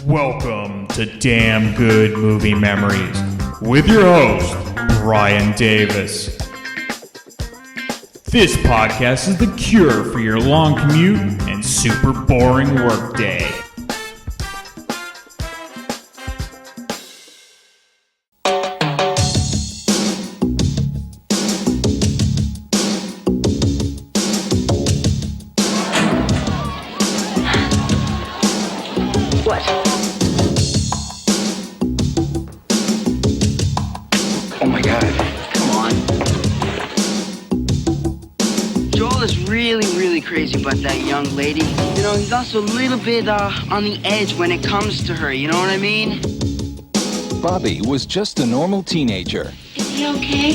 Welcome to Damn Good Movie Memories with your host, Brian Davis. This podcast is the cure for your long commute and super boring workday. About that young lady. You know, he's also a little bit on the edge when it comes to her, you know what I mean? Bobby was just a normal teenager. Is he okay?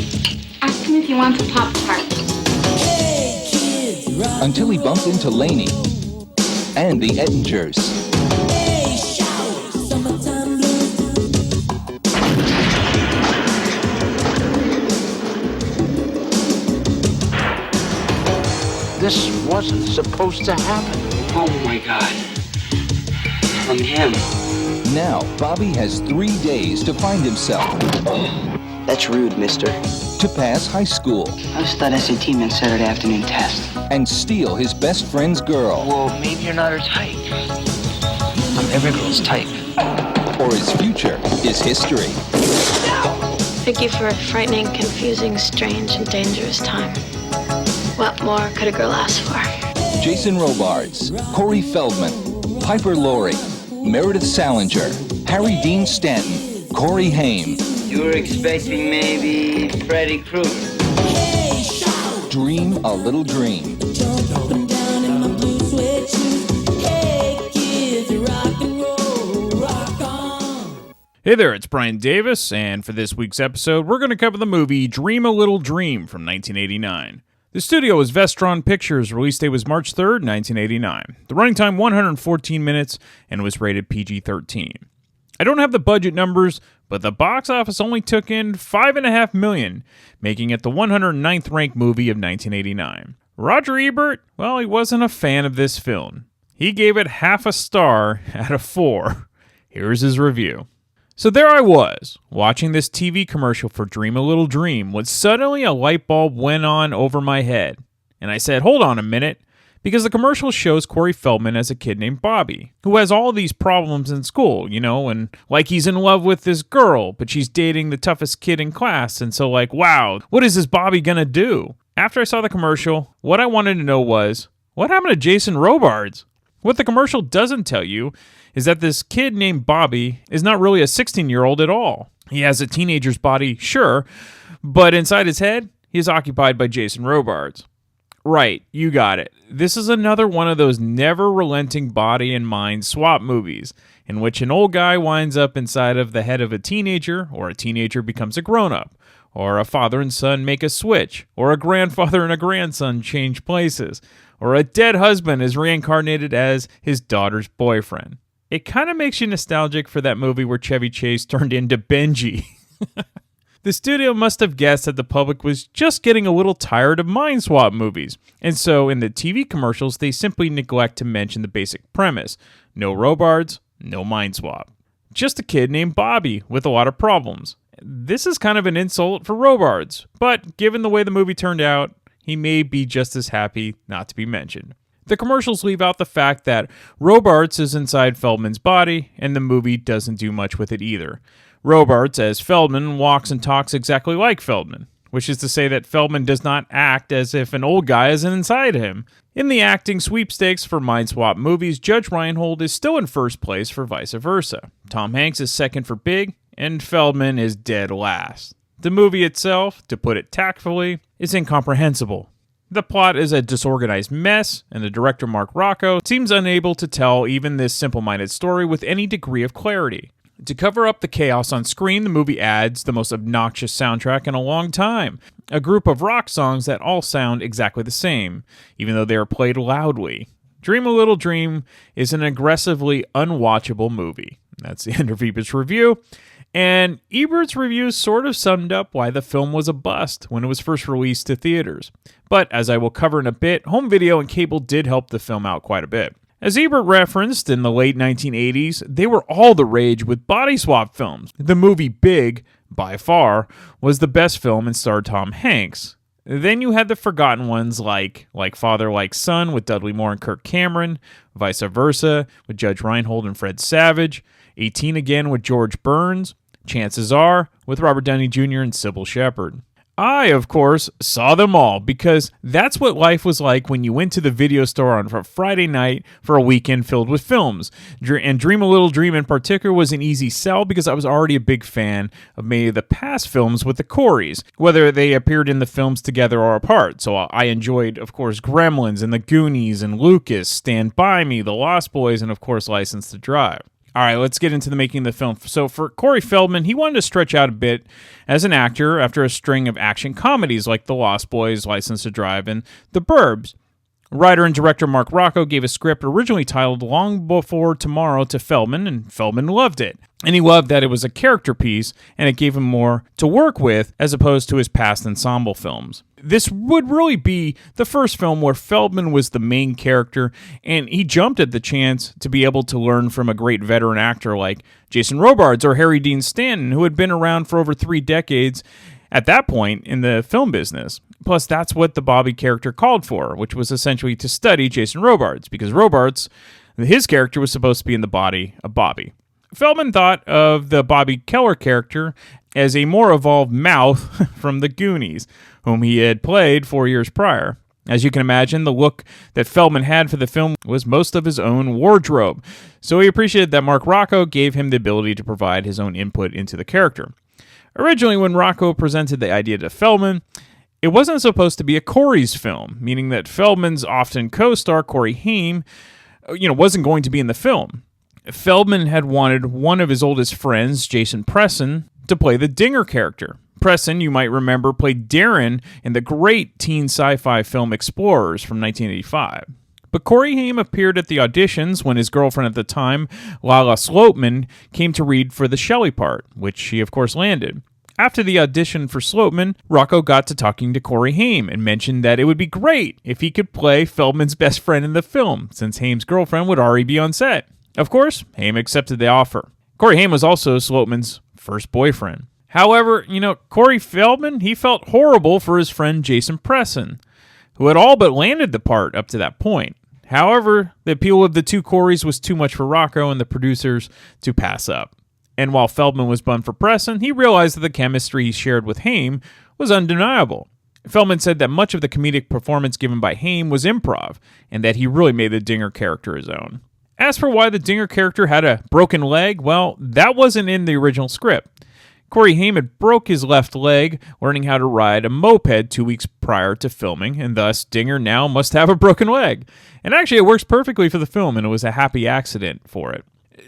Ask him if he wants a Pop-Tart. Hey, kids, until he bumped into Lainey and the Ettingers. Hey, shout, summertime blues. This wasn't supposed to happen. Oh my God. From him. Now, Bobby has 3 days to find himself. That's rude, mister. To pass high school. I just thought SAT meant Saturday afternoon test. And steal his best friend's girl. Well, maybe you're not her type. I'm every girl's type. Or his future is history. Thank you for a frightening, confusing, strange, and dangerous time. What more could a girl ask for? Jason Robards, Corey Feldman, Piper Laurie, Meredith Salenger, Harry Dean Stanton, Corey Haim. You were expecting maybe Freddy Krueger. Hey, shout, Dream a little dream. jump up and down in my blue suede shoes. Hey, kids, rock and roll, rock on. Hey there, it's Brian Davis, and for this week's episode, we're going to cover the movie Dream a Little Dream from 1989. The studio was Vestron Pictures. Release date was March 3rd, 1989. The running time, 114 minutes, and was rated PG-13. I don't have the budget numbers, but the box office only took in $5.5 million, making it the 109th ranked movie of 1989. Roger Ebert, well, he wasn't a fan of this film. He gave it half a star out of 4. Here's his review. So there I was, watching this TV commercial for Dream a Little Dream, when suddenly a light bulb went on over my head. And I said, hold on a minute, because the commercial shows Corey Feldman as a kid named Bobby, who has all these problems in school, you know, and like he's in love with this girl, but she's dating the toughest kid in class, and so like, wow, what is this Bobby gonna do? After I saw the commercial, what I wanted to know was, what happened to Jason Robards? What the commercial doesn't tell you is that this kid named Bobby is not really a 16-year-old at all. He has a teenager's body, sure, but inside his head, he is occupied by Jason Robards. Right, you got it. This is another one of those never-relenting body and mind swap movies, in which an old guy winds up inside of the head of a teenager, or a teenager becomes a grown-up, or a father and son make a switch, or a grandfather and a grandson change places, or a dead husband is reincarnated as his daughter's boyfriend. It kind of makes you nostalgic for that movie where Chevy Chase turned into Benji. The studio must have guessed that the public was just getting a little tired of mind swap movies, and so in the TV commercials they simply neglect to mention the basic premise. No Robards, no mind swap. Just a kid named Bobby with a lot of problems. This is kind of an insult for Robards, but given the way the movie turned out, he may be just as happy not to be mentioned. The commercials leave out the fact that Robards is inside Feldman's body, and the movie doesn't do much with it either. Robards, as Feldman, walks and talks exactly like Feldman, which is to say that Feldman does not act as if an old guy is inside him. In the acting sweepstakes for mind swap movies, Judge Reinhold is still in first place for vice versa. Tom Hanks is second for Big, and Feldman is dead last. The movie itself, to put it tactfully, is incomprehensible. The plot is a disorganized mess, and the director Mark Rocco seems unable to tell even this simple-minded story with any degree of clarity. To cover up the chaos on screen, the movie adds the most obnoxious soundtrack in a long time, a group of rock songs that all sound exactly the same, even though they are played loudly. Dream a Little Dream is an aggressively unwatchable movie. That's the end of Ebert's review. And Ebert's review sort of summed up why the film was a bust when it was first released to theaters. But as I will cover in a bit, home video and cable did help the film out quite a bit. As Ebert referenced, in the late 1980s, they were all the rage with body swap films. The movie Big, by far, was the best film and starred Tom Hanks. Then you had the forgotten ones like Father Like Son with Dudley Moore and Kirk Cameron, Vice Versa with Judge Reinhold and Fred Savage, 18 Again with George Burns, Chances Are with Robert Downey Jr. and Sybil Shepherd. I, of course, saw them all because that's what life was like when you went to the video store on a Friday night for a weekend filled with films. And Dream a Little Dream in particular was an easy sell because I was already a big fan of many of the past films with the Coreys, whether they appeared in the films together or apart. So I enjoyed, of course, Gremlins and The Goonies and Lucas, Stand By Me, The Lost Boys, and of course, License to Drive. All right, let's get into the making of the film. So for Corey Feldman, he wanted to stretch out a bit as an actor after a string of action comedies like The Lost Boys, License to Drive, and The Burbs. Writer and director Mark Rocco gave a script originally titled Long Before Tomorrow to Feldman, and Feldman loved it. And he loved that it was a character piece, and it gave him more to work with as opposed to his past ensemble films. This would really be the first film where Feldman was the main character, and he jumped at the chance to be able to learn from a great veteran actor like Jason Robards or Harry Dean Stanton, who had been around for over 3 decades at that point in the film business. Plus, that's what the Bobby character called for, which was essentially to study Jason Robards, because Robards, his character, was supposed to be in the body of Bobby. Feldman thought of the Bobby Keller character as a more evolved Mouth from the Goonies, whom he had played 4 years prior. As you can imagine, the look that Feldman had for the film was most of his own wardrobe, so he appreciated that Mark Rocco gave him the ability to provide his own input into the character. Originally, when Rocco presented the idea to Feldman, it wasn't supposed to be a Corey's film, meaning that Feldman's often co-star, Corey Haim, wasn't going to be in the film. Feldman had wanted one of his oldest friends, Jason Presson, to play the Dinger character. Presson, you might remember, played Darren in the great teen sci-fi film Explorers from 1985. But Corey Haim appeared at the auditions when his girlfriend at the time, Lala Sloatman, came to read for the Shelley part, which she of course landed. After the audition for Sloatman, Rocco got to talking to Corey Haim and mentioned that it would be great if he could play Feldman's best friend in the film, since Haim's girlfriend would already be on set. Of course, Haim accepted the offer. Corey Haim was also Sloatman's first boyfriend. However, Corey Feldman, he felt horrible for his friend Jason Presson, who had all but landed the part up to that point. However, the appeal of the two Coreys was too much for Rocco and the producers to pass up. And while Feldman was bummed for Presson, he realized that the chemistry he shared with Haim was undeniable. Feldman said that much of the comedic performance given by Haim was improv, and that he really made the Dinger character his own. As for why the Dinger character had a broken leg, well, that wasn't in the original script. Corey Haim had broke his left leg learning how to ride a moped 2 weeks prior to filming, and thus Dinger now must have a broken leg. And actually, it works perfectly for the film, and it was a happy accident for it.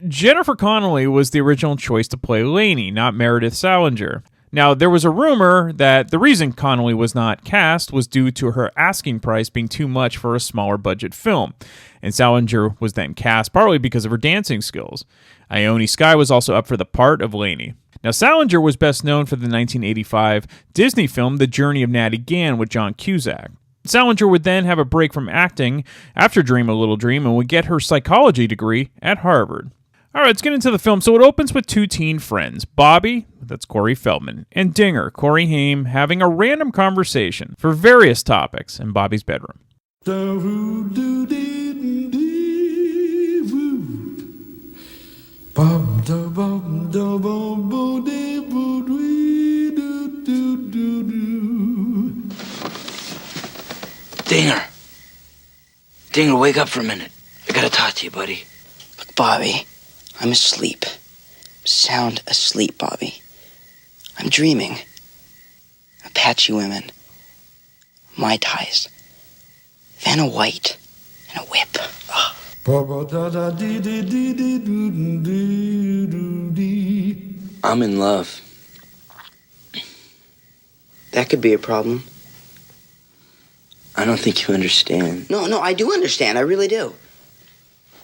Jennifer Connelly was the original choice to play Laney, not Meredith Salenger. Now, there was a rumor that the reason Connelly was not cast was due to her asking price being too much for a smaller budget film, and Salenger was then cast partly because of her dancing skills. Ione Skye was also up for the part of Laney. Now, Salenger was best known for the 1985 Disney film The Journey of Natty Gann with John Cusack. Salenger would then have a break from acting after Dream a Little Dream and would get her psychology degree at Harvard. All right, let's get into the film. So it opens with two teen friends, Bobby, that's Corey Feldman, and Dinger, Corey Haim, having a random conversation for various topics in Bobby's bedroom. Dinger, wake up for a minute. I gotta talk to you, buddy. Look, Bobby, I'm asleep. Sound asleep, Bobby. I'm dreaming. Apache women. Mai Tais. Vanna White. And a whip. Oh. I'm in love. That could be a problem. I don't think you understand. No, I do understand. I really do.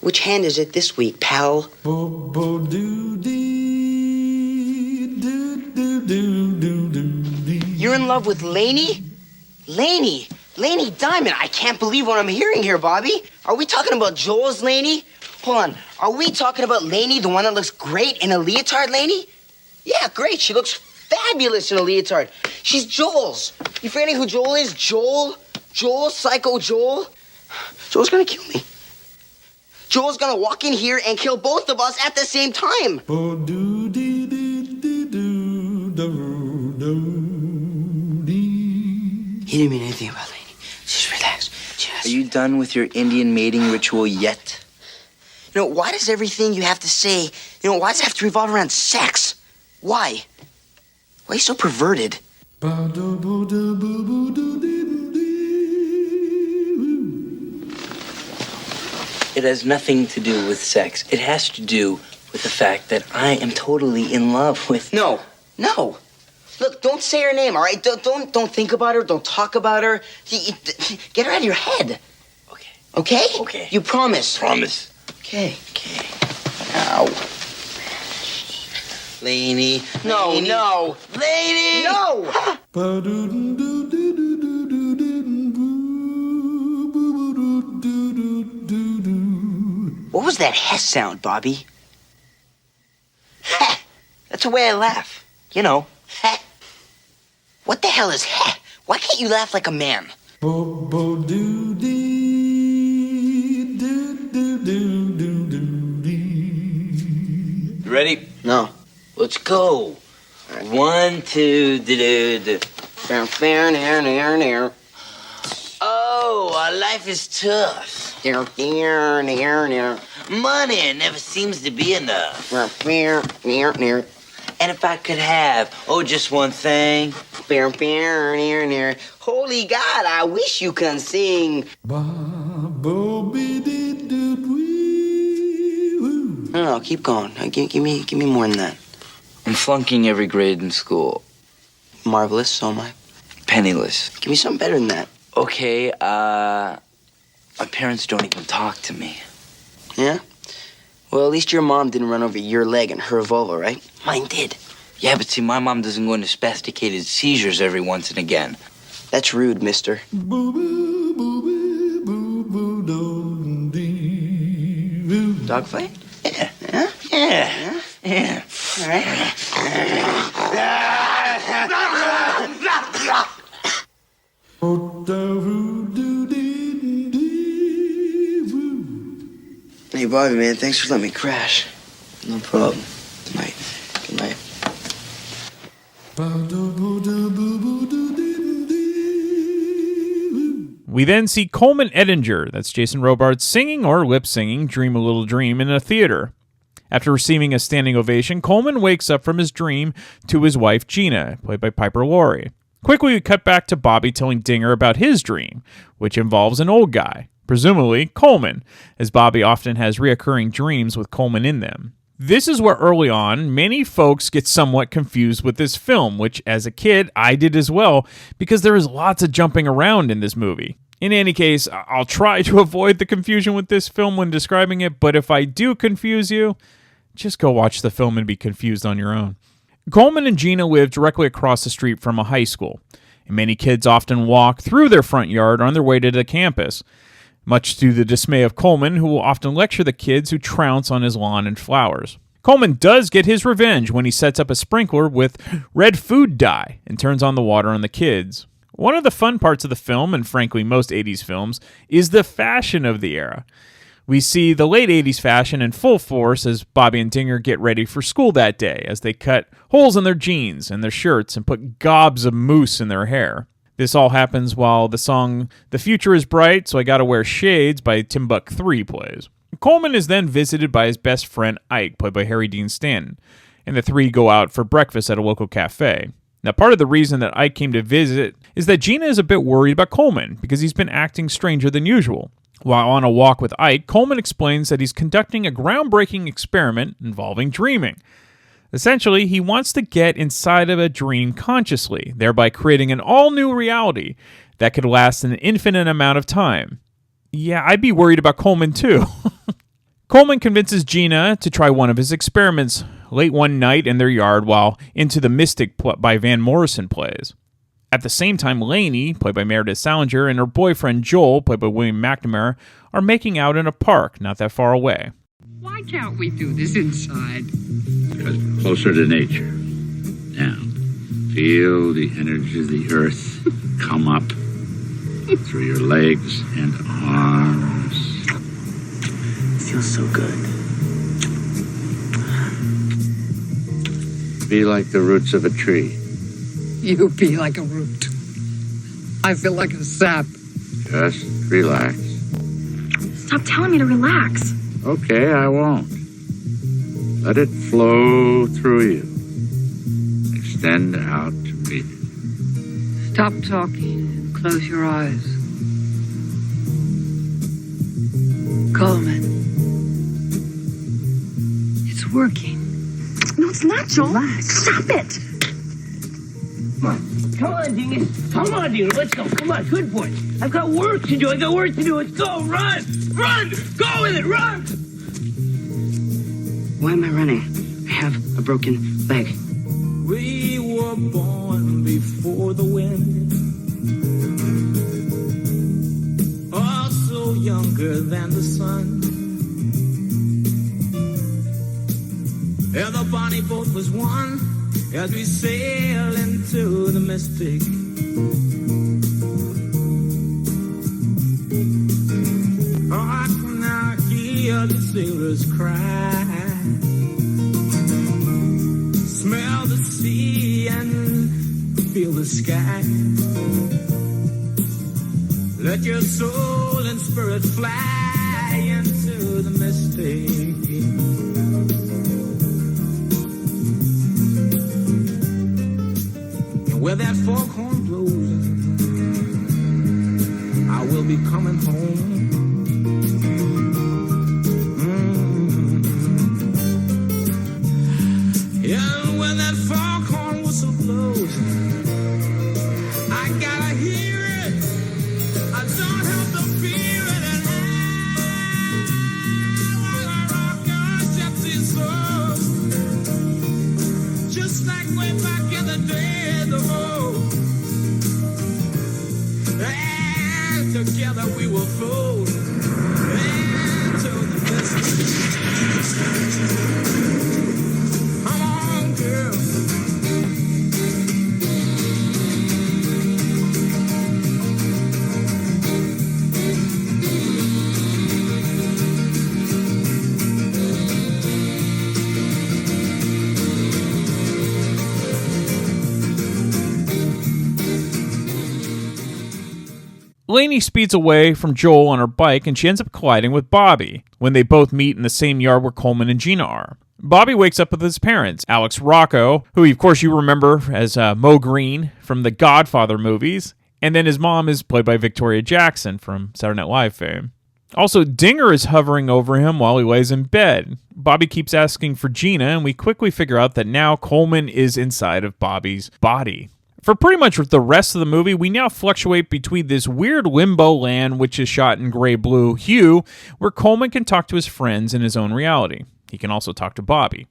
Which hand is it this week, pal? You're in love with Laney? Laney? Laney Diamond, I can't believe what I'm hearing here, Bobby. Are we talking about Joel's Laney? Hold on. Are we talking about Laney, the one that looks great in a leotard, Laney? Yeah, great. She looks fabulous in a leotard. She's Joel's. You forgetting who Joel is? Joel? Joel? Psycho Joel? Joel's gonna kill me. Joel's gonna walk in here and kill both of us at the same time. He didn't mean anything about Laney. Just relax. Are you done with your Indian mating ritual yet? You know, why does everything you have to say, why does it have to revolve around sex? Why? Why are you so perverted? It has nothing to do with sex. It has to do with the fact that I am totally in love with... No. Look, don't say her name, all right? Don't think about her. Don't talk about her. Get her out of your head. Okay. Okay? Okay. You promise? Promise. Okay. Ow. Laney. No. Lady! No! What was that heh sound, Bobby? Heh. That's the way I laugh. Heh. What the hell is heh? Why can't you laugh like a man? You ready? No. Let's go. 1, 2, do. Oh, our life is tough. Money never seems to be enough. And if I could have, just one thing. Holy God, I wish you can sing. No, keep going. Give me more than that. I'm flunking every grade in school. Marvelous, so am I. Penniless. Give me something better than that. Okay, my parents don't even talk to me. Yeah? Well, at least your mom didn't run over your leg in her Volvo, right? Mine did. Yeah, but see, my mom doesn't go into spasticated seizures every once and again. That's rude, mister. Dogfight? Yeah. All right. Hey, Bobby, man, thanks for letting me crash. No problem. Good night. We then see Coleman Edinger, that's Jason Robards, singing or lip-singing Dream a Little Dream in a theater. After receiving a standing ovation, Coleman wakes up from his dream to his wife Gina, played by Piper Laurie. Quickly, we cut back to Bobby telling Dinger about his dream, which involves an old guy, presumably Coleman, as Bobby often has reoccurring dreams with Coleman in them. This is where early on, many folks get somewhat confused with this film, which as a kid, I did as well, because there is lots of jumping around in this movie. In any case, I'll try to avoid the confusion with this film when describing it, but if I do confuse you, just go watch the film and be confused on your own. Coleman and Gina live directly across the street from a high school, and many kids often walk through their front yard on their way to the campus, much to the dismay of Coleman, who will often lecture the kids who trounce on his lawn and flowers. Coleman does get his revenge when he sets up a sprinkler with red food dye and turns on the water on the kids. One of the fun parts of the film, and frankly most 80s films, is the fashion of the era. We see the late 80s fashion in full force as Bobby and Dinger get ready for school that day, as they cut holes in their jeans and their shirts and put gobs of mousse in their hair. This all happens while the song The Future is Bright, So I Gotta Wear Shades by Timbuk 3 plays. Coleman is then visited by his best friend Ike, played by Harry Dean Stanton, and the three go out for breakfast at a local cafe. Now, part of the reason that Ike came to visit is that Gina is a bit worried about Coleman because he's been acting stranger than usual. While on a walk with Ike, Coleman explains that he's conducting a groundbreaking experiment involving dreaming. Essentially, he wants to get inside of a dream consciously, thereby creating an all-new reality that could last an infinite amount of time. Yeah, I'd be worried about Coleman too. Coleman convinces Gina to try one of his experiments late one night in their yard while Into the Mystic by Van Morrison plays. At the same time, Lainey, played by Meredith Salenger, and her boyfriend Joel, played by William McNamara, are making out in a park not that far away. Why can't we do this inside? Because we're closer to nature. Now, feel the energy of the earth come up through your legs and arms. Feels so good. Be like the roots of a tree. You be like a root. I feel like a sap. Just relax. Stop telling me to relax. Okay, I won't. Let it flow through you. Extend out to meet it. Stop talking and close your eyes. Coleman. It's working. No, it's not, Joel. Relax. Stop it. Come on, Dingus. Come on, Dingus. Let's go. Come on, good boy. I've got work to do. Let's go. Run. Run. Go with it. Run. Why am I running? I have a broken leg. We were born before the wind, also younger than the sun. And the bonnie boat was one as we sail into the mystic. Oh, I can now hear the sailors cry, smell the sea and feel the sky. Let your soul and spirit fly into the mystic. And where that foghorn blows, I will be coming home. And when that foghorn whistle blows, I gotta hear it. I don't have to fear it. And while I rock your gypsy soul, just like way back in the day, the road. And together we will float into the distance. Come on, girl. Lainey speeds away from Joel on her bike and she ends up colliding with Bobby when they both meet in the same yard where Coleman and Gina are. Bobby wakes up with his parents, Alex Rocco, who of course you remember as Mo Green from the Godfather movies, and then his mom is played by Victoria Jackson from Saturday Night Live fame. Also, Dinger is hovering over him while he lays in bed. Bobby keeps asking for Gina, and we quickly figure out that now Coleman is inside of Bobby's body. For pretty much the rest of the movie, we now fluctuate between this weird limbo land, which is shot in gray-blue hue, where Coleman can talk to his friends in his own reality. He can also talk to Bobby.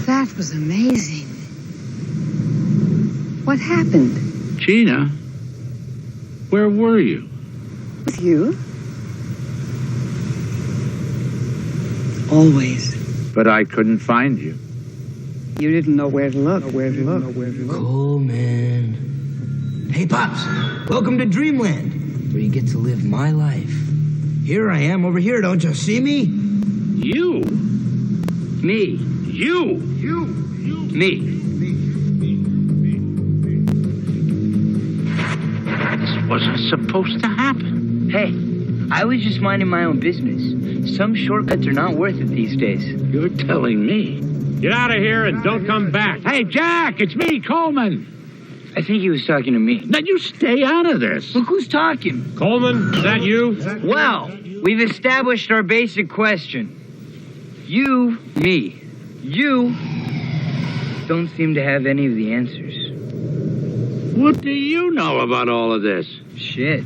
That was amazing. What happened? Gina, where were you? With you? Always. But I couldn't find you. You didn't know where to look. Coleman. Hey, Pops. Welcome to Dreamland, where you get to live my life. Here I am over here. Don't you see me? You? Me. You? Me. This wasn't supposed to happen. Hey, I was just minding my own business. Some shortcuts are not worth it these days. You're telling me. Get out of here and don't come back. Hey, Jack, it's me, Coleman. I think he was talking to me. Now you stay out of this. Look who's talking. Coleman, is that you? Well, we've established our basic question. You, me. You don't seem to have any of the answers. What do you know about all of this? Shit.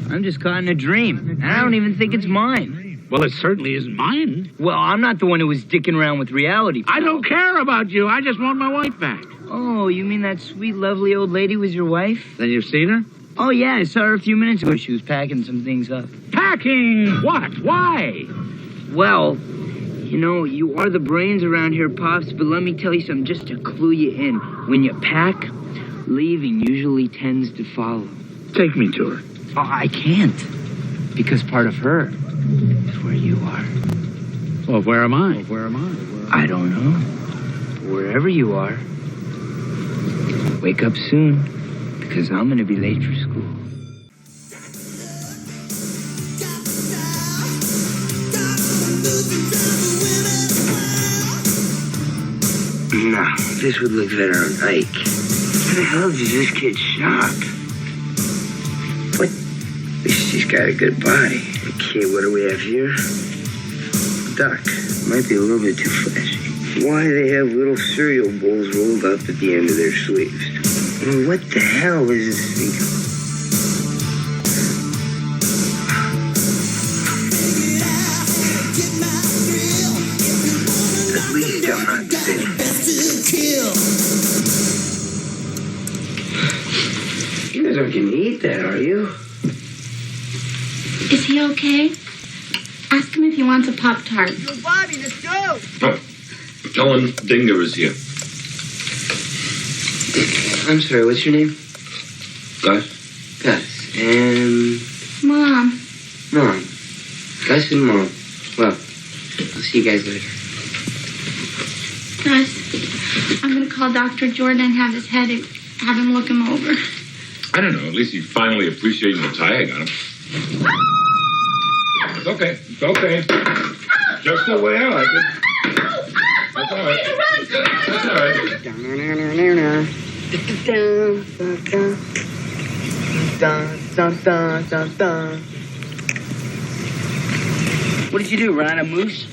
I'm just caught in a dream, and I don't even think it's mine. Well, it certainly isn't mine. Well, I'm not the one who was dicking around with reality. I don't care about you. I just want my wife back. Oh, you mean that sweet, lovely old lady was your wife? Then you've seen her? Oh, yeah, I saw her a few minutes ago. She was packing some things up. Packing what? Why? Well, you know, you are the brains around here, Pops, but let me tell you something just to clue you in. When you pack, leaving usually tends to follow. Take me to her. Oh, I can't. Because part of her is where you are. Well, where am I? I don't know. Wherever you are, wake up soon, because I'm going to be late for school. No, this would look better on Ike. Where the hell did this kid shop? What? At least she's got a good body. Okay, what do we have here? Duck. Might be a little bit too flashy. Why do they have little cereal bowls rolled up at the end of their sleeves? I mean, what the hell is this thing? At least I'm not sick. You guys aren't gonna eat that, are you? Is he okay? Ask him if he wants a Pop-Tart. Yo, Bobby, let's go! Oh, Ellen Dinger is here. I'm sorry, what's your name? Gus? Gus. And... Mom. Mom. Gus and Mom. Well, I'll see you guys later. Gus, I'm going to call Dr. Jordan and have him look him over. I don't know. At least he's finally appreciating the tie I got him. It's okay. It's okay. Just the way I like it. That's all right. That's all right. What did you do, run a moose?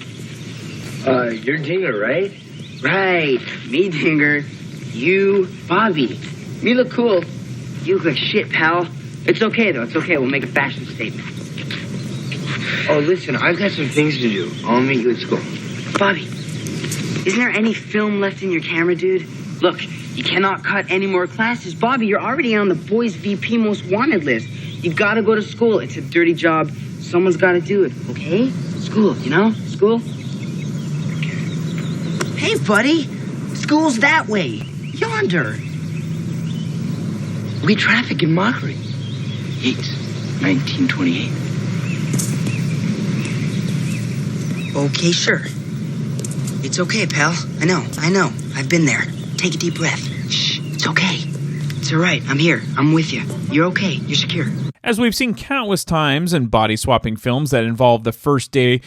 You're Dinger, right? Right. Me, Dinger. You, Bobby. Me look cool. You look like shit, pal. It's okay, though. It's okay. We'll make a fashion statement. Oh, listen, I've got some things to do. I'll meet you at school. Bobby, isn't there any film left in your camera, dude? Look, you cannot cut any more classes. Bobby, you're already on the boys' VP most wanted list. You gotta go to school. It's a dirty job. Someone's gotta do it, okay? School, you know? School? Hey, buddy. School's that way. Yonder. We traffic in Mockery. Yeats, 1928. Okay, sure. It's okay, pal. I know. I've been there. Take a deep breath. Shh, it's okay. It's all right. I'm here. I'm with you. You're okay. You're secure. As we've seen countless times in body-swapping films that involve the first day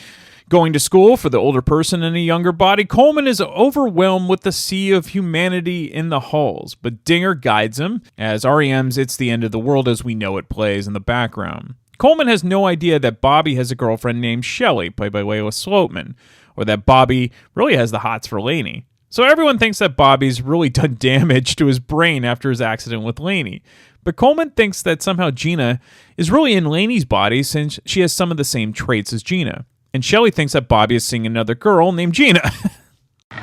going to school for the older person in a younger body, Coleman is overwhelmed with the sea of humanity in the halls, but Dinger guides him, as REM's It's the End of the World as We Know It plays in the background. Coleman has no idea that Bobby has a girlfriend named Shelley, played by Layla Sloatman, or that Bobby really has the hots for Laney. So everyone thinks that Bobby's really done damage to his brain after his accident with Laney. But Coleman thinks that somehow Gina is really in Laney's body since she has some of the same traits as Gina. And Shelley thinks that Bobby is seeing another girl named Gina.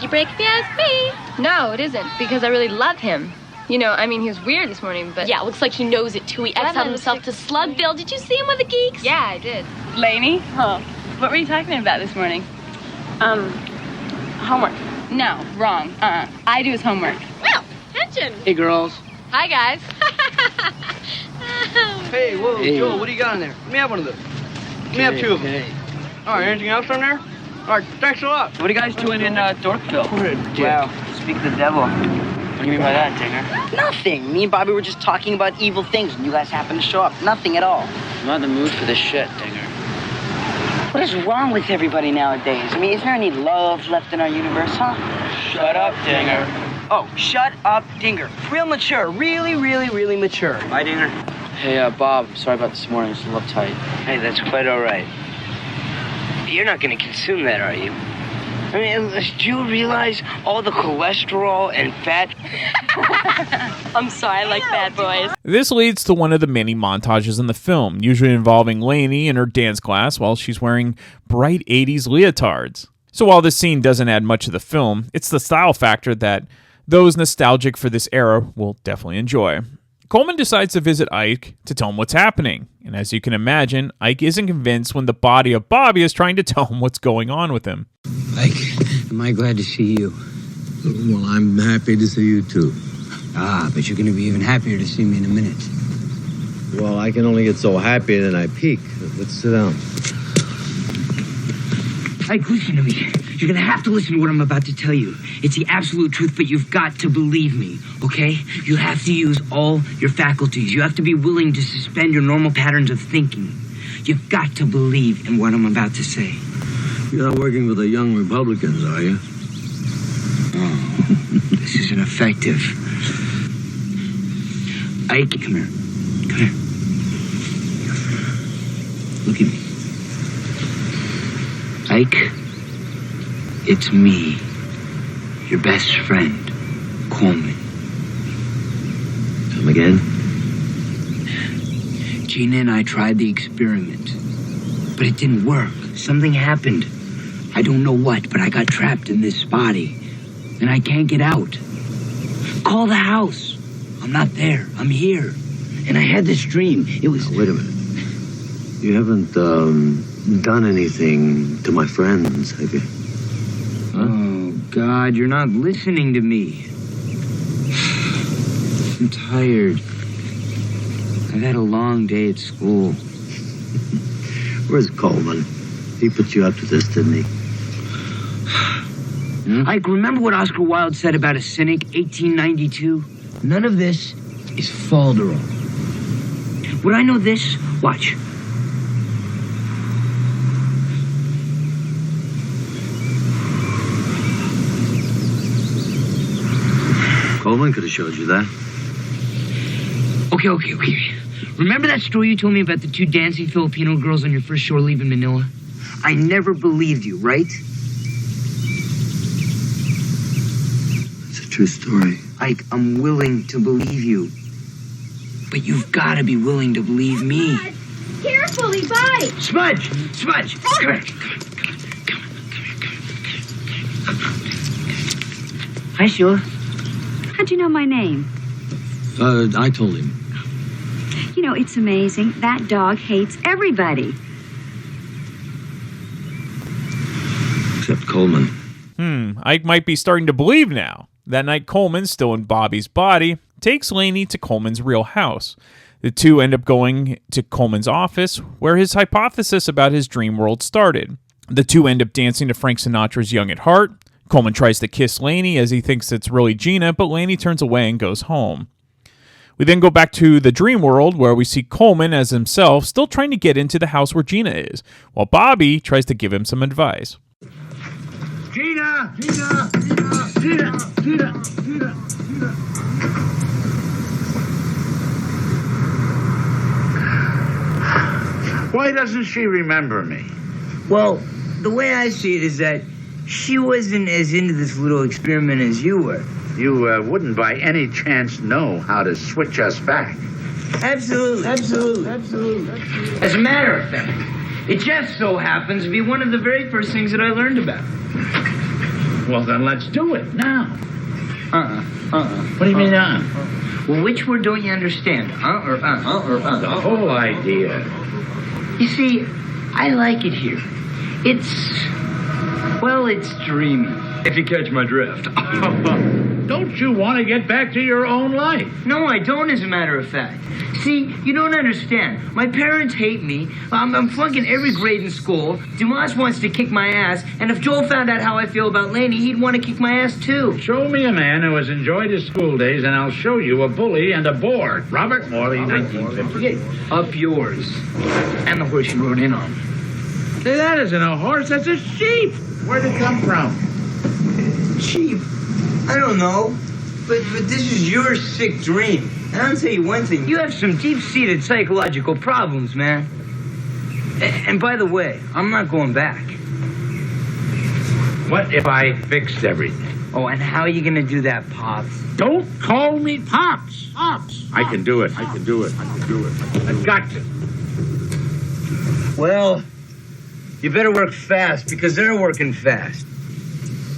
You break if you ask me. No, it isn't, because I really love him. You know, I mean, he was weird this morning, but... Yeah, looks like he knows it, too. He exiled himself to Slugville. Did you see him with the geeks? Yeah, I did. Laney? Huh. What were you talking about this morning? Homework. No, wrong. I do his homework. Well, attention. Hey, girls. Hi, guys. Hey, whoa, hey. Joel, what do you got in there? Let me have one of those. Let me have two of them. Hey. All right, anything else on there? All right, thanks a lot. What are you guys doing in Dorkville? Wow, speak of the devil. What do you mean by that, Dinger? Nothing. Me and Bobby were just talking about evil things, and you guys happened to show up. Nothing at all. I'm not in the mood for this shit, Dinger. What is wrong with everybody nowadays? I mean, is there any love left in our universe, huh? Shut up, Dinger. Oh, shut up, Dinger. Real mature. Really, really, really mature. Bye, Dinger. Hey, Bob, I'm sorry about this morning. It's a little tight. Hey, that's quite all right. You're not going to consume that, are you? I mean, do you realize all the cholesterol and fat? I'm sorry, I like bad boys. This leads to one of the many montages in the film, usually involving Lainey in her dance class while she's wearing bright 80s leotards. So while this scene doesn't add much to the film, it's the style factor that those nostalgic for this era will definitely enjoy. Coleman decides to visit Ike to tell him what's happening, and as you can imagine, Ike isn't convinced when the body of Bobby is trying to tell him what's going on with him. Ike, am I glad to see you? Well, I'm happy to see you too. Ah, but you're going to be even happier to see me in a minute. Well, I can only get so happy that I peek. Let's sit down. Ike, listen to me. You're going to have to listen to what I'm about to tell you. It's the absolute truth, but you've got to believe me, okay? You have to use all your faculties. You have to be willing to suspend your normal patterns of thinking. You've got to believe in what I'm about to say. You're not working with the young Republicans, are you? Oh, this isn't effective. Ike, come here. Come here. Look at me. Ike, it's me, your best friend, Coleman. Come again? Gina and I tried the experiment, but it didn't work. Something happened. I don't know what, but I got trapped in this body, and I can't get out. Call the house. I'm not there. I'm here. And I had this dream. It was... Now, wait a minute. You haven't, done anything to my friends, have you? Huh? Oh, God, you're not listening to me. I'm tired. I've had a long day at school. Where's Coleman? He put you up to this, didn't he? Ike, remember what Oscar Wilde said about a cynic, 1892? None of this is falderal. Would I know this? Watch. Coleman could have showed you that. Okay. Remember that story you told me about the two dancing Filipino girls on your first shore leave in Manila? I never believed you, right? It's a true story. Ike, I'm willing to believe you. But you've got to be willing to believe me. Carefully, bite! Smudge! Come here. Hi, Sheila. How'd you know my name? I told him. You know, it's amazing. That dog hates everybody. Except Coleman. Ike might be starting to believe now. That night, Coleman, still in Bobby's body, takes Lainey to Coleman's real house. The two end up going to Coleman's office, where his hypothesis about his dream world started. The two end up dancing to Frank Sinatra's Young at Heart. Coleman tries to kiss Lainey as he thinks it's really Gina, but Lainey turns away and goes home. We then go back to the dream world where we see Coleman as himself still trying to get into the house where Gina is, while Bobby tries to give him some advice. Gina! Why doesn't she remember me? Well, the way I see it is that she wasn't as into this little experiment as you were. You wouldn't by any chance know how to switch us back. Absolutely. As a matter of fact, it just so happens to be one of the very first things that I learned about. Well, then let's do it now. What do you mean, Well, which word don't you understand? The whole idea. You see, I like it here. It's dreamy. If you catch my drift. Don't you want to get back to your own life? No, I don't, as a matter of fact. See, you don't understand. My parents hate me. I'm flunking every grade in school. Dumas wants to kick my ass. And if Joel found out how I feel about Lainey, he'd want to kick my ass, too. Show me a man who has enjoyed his school days, and I'll show you a bully and a bore. Robert Morley, 1958. Up yours. And the horse you rode in on. Say, that isn't a horse, that's a sheep. Where'd it come from? Sheep? I don't know. But this is your sick dream. And I'll tell you one thing. You have some deep-seated psychological problems, man. And by the way, I'm not going back. What if I fixed everything? Oh, and how are you gonna do that, Pops? Don't call me Pops. Pops. I can do it. I can do it. I can do it. I've got to. Well, you better work fast, because they're working fast.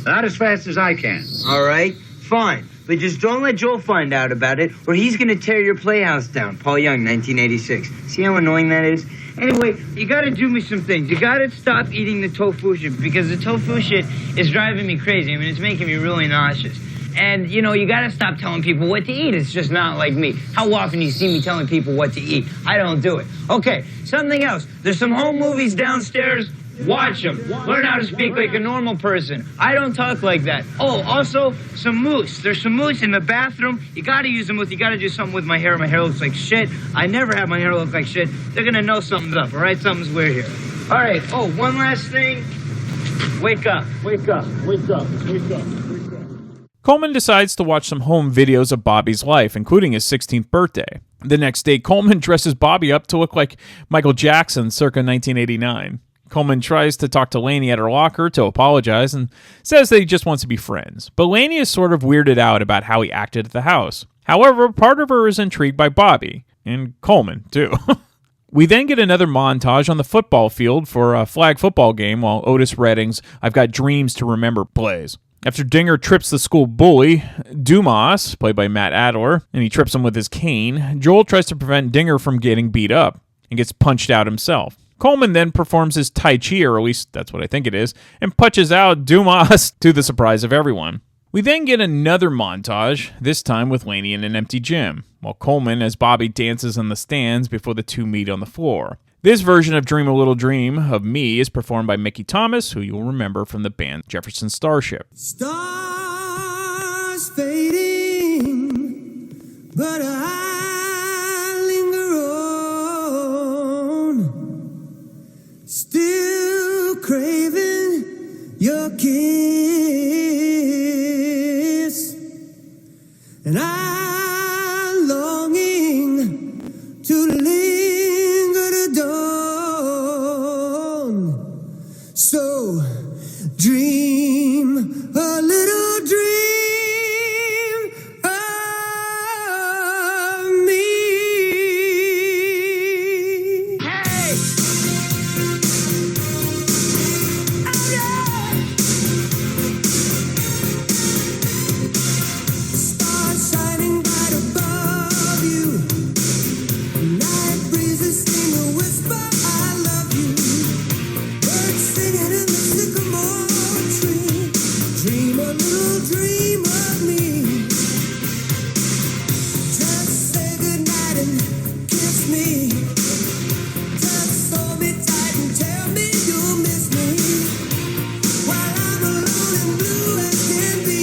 Not as fast as I can. All right, fine. But just don't let Joel find out about it, or he's gonna tear your playhouse down. Paul Young, 1986. See how annoying that is? Anyway, you gotta do me some things. You gotta stop eating the tofu shit, because the tofu shit is driving me crazy. I mean, it's making me really nauseous. And, you gotta stop telling people what to eat. It's just not like me. How often do you see me telling people what to eat? I don't do it. Okay, something else. There's some home movies downstairs. Watch them. Learn how to speak like a normal person. I don't talk like that. Oh, also, some mousse. There's some mousse in the bathroom. You gotta use them you gotta do something with my hair. My hair looks like shit. I never have my hair look like shit. They're gonna know something's up, all right? Something's weird here. All right, oh, one last thing. Wake up. Wake up. Wake up. Wake up. Coleman decides to watch some home videos of Bobby's life, including his 16th birthday. The next day, Coleman dresses Bobby up to look like Michael Jackson circa 1989. Coleman tries to talk to Laney at her locker to apologize and says that he just wants to be friends. But Laney is sort of weirded out about how he acted at the house. However, part of her is intrigued by Bobby, and Coleman, too. We then get another montage on the football field for a flag football game while Otis Redding's I've Got Dreams to Remember plays. After Dinger trips the school bully, Dumas, played by Matt Adler, and he trips him with his cane, Joel tries to prevent Dinger from getting beat up and gets punched out himself. Coleman then performs his Tai Chi, or at least that's what I think it is, and punches out Dumas to the surprise of everyone. We then get another montage, this time with Laney in an empty gym, while Coleman as Bobby dances in the stands before the two meet on the floor. This version of Dream a Little Dream of Me is performed by Mickey Thomas, who you'll remember from the band Jefferson Starship. Stars fading, but I linger on, still craving your kiss, and I'm longing to linger to dawn. So dream a little dream of me. Hey! Oh yeah! Stars shining bright above you. Night breezes seem to whisper, I love you. Birds singing in the sycamore tree. Dream a little dream of me. Just say goodnight and kiss me. Just hold me tight and tell me you'll miss me. While I'm alone and blue as can be.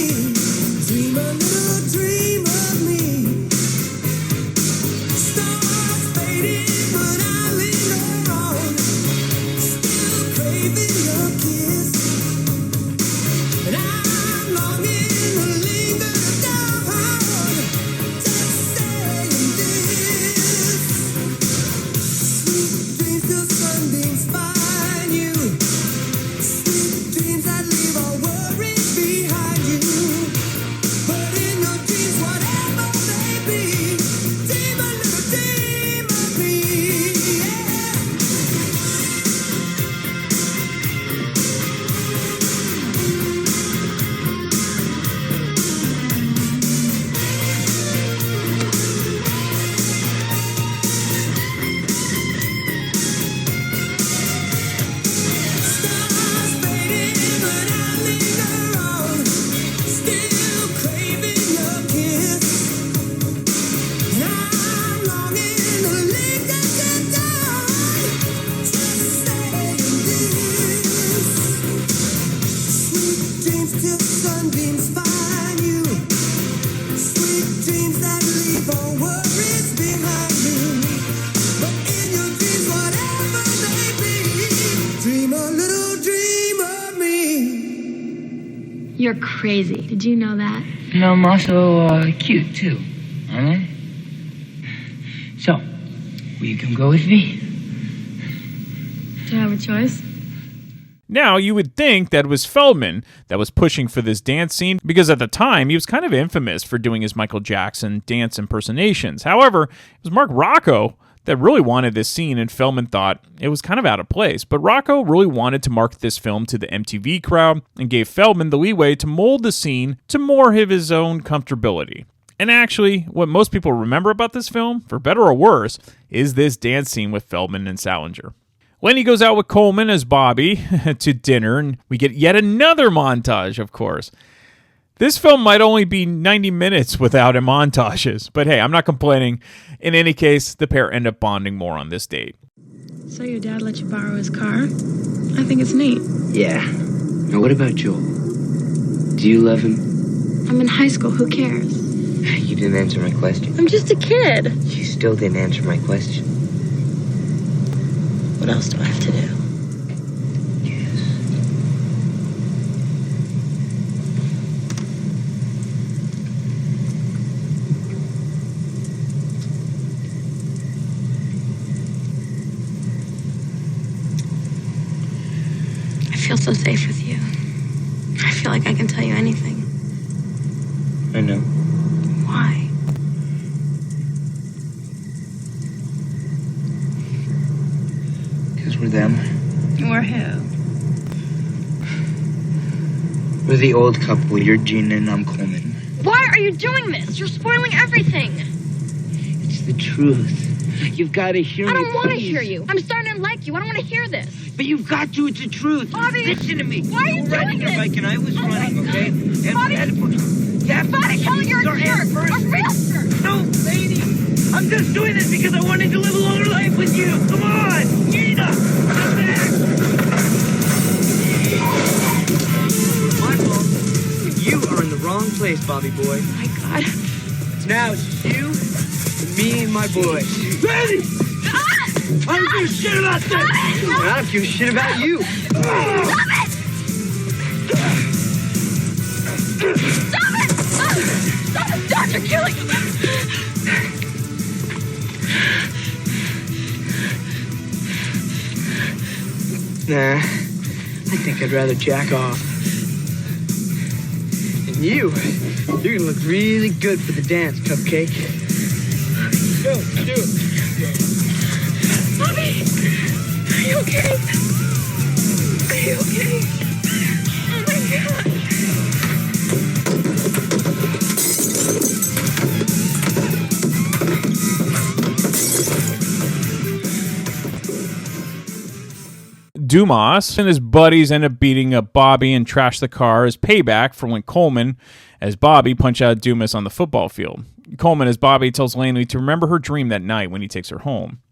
Dream a little dream of me. Stars fading, but I linger on. Still craving your kiss. And I'm longing to linger down. Just saying this. Sweet dreams till sunbeams find you. Sweet dreams that leave all worries behind you. But in your dreams, whatever they be, dream a little dream of me. Yeah. Stars fading, but I linger on. Still craving your kiss. And I'm longing to linger to dawn. Just saying this. Sweet dreams till sunbeams find you. Sweet dreams that leave all worries behind you. But in your dreams, whatever they be, dream a little dream of me. You're crazy. Did you know that? And I'm also cute, too. Aren't I? So, will you come go with me? Do I have a choice? Now, you would think that it was Feldman that was pushing for this dance scene, because at the time, he was kind of infamous for doing his Michael Jackson dance impersonations. However, it was Mark Rocco that really wanted this scene, and Feldman thought it was kind of out of place. But Rocco really wanted to market this film to the MTV crowd and gave Feldman the leeway to mold the scene to more of his own comfortability. And actually, what most people remember about this film, for better or worse, is this dance scene with Feldman and Salenger. Lenny goes out with Coleman as Bobby to dinner, and we get yet another montage, of course. This film might only be 90 minutes without montages, but hey, I'm not complaining. In any case, the pair end up bonding more on this date. So your dad let you borrow his car? I think it's neat. Yeah. Now what about Joel? Do you love him? I'm in high school, who cares? You didn't answer my question. I'm just a kid. You still didn't answer my question. What else do I have to do? I feel so safe with you. I feel like I can tell you anything. I know. Why? Because we're them. We're who? We're the old couple. You're Gina and I'm Coleman. Why are you doing this? You're spoiling everything. It's the truth. You've got to hear me. I don't want to please. hear you. I'm starting to like you. I don't want to hear this. But you've got to. It's the truth. Bobby! Listen to me. Why are you were riding doing your this? bike and I was running, okay? And Bobby! Bobby, Kelly, you're a jerk. A real jerk. No, lady. I'm just doing this because I wanted to live a longer life with you. Come on, Gina. Come back. My fault. You are in the wrong place, Bobby boy. Oh my God. Now it's you, me, and my boys. Ready? I don't give a shit about this. I don't give a shit about you. Stop it! Stop it! Stop it! Stop! You're killing me! Nah, I think I'd rather jack off. And you're gonna look really good for the dance, Cupcake. Do it. Bobby! Are you okay? Are you okay? Oh my God! Dumas and his buddies end up beating up Bobby and trash the car as payback for when Coleman, as Bobby, punch out Dumas on the football field. Coleman, as Bobby, tells Laney to remember her dream that night when he takes her home.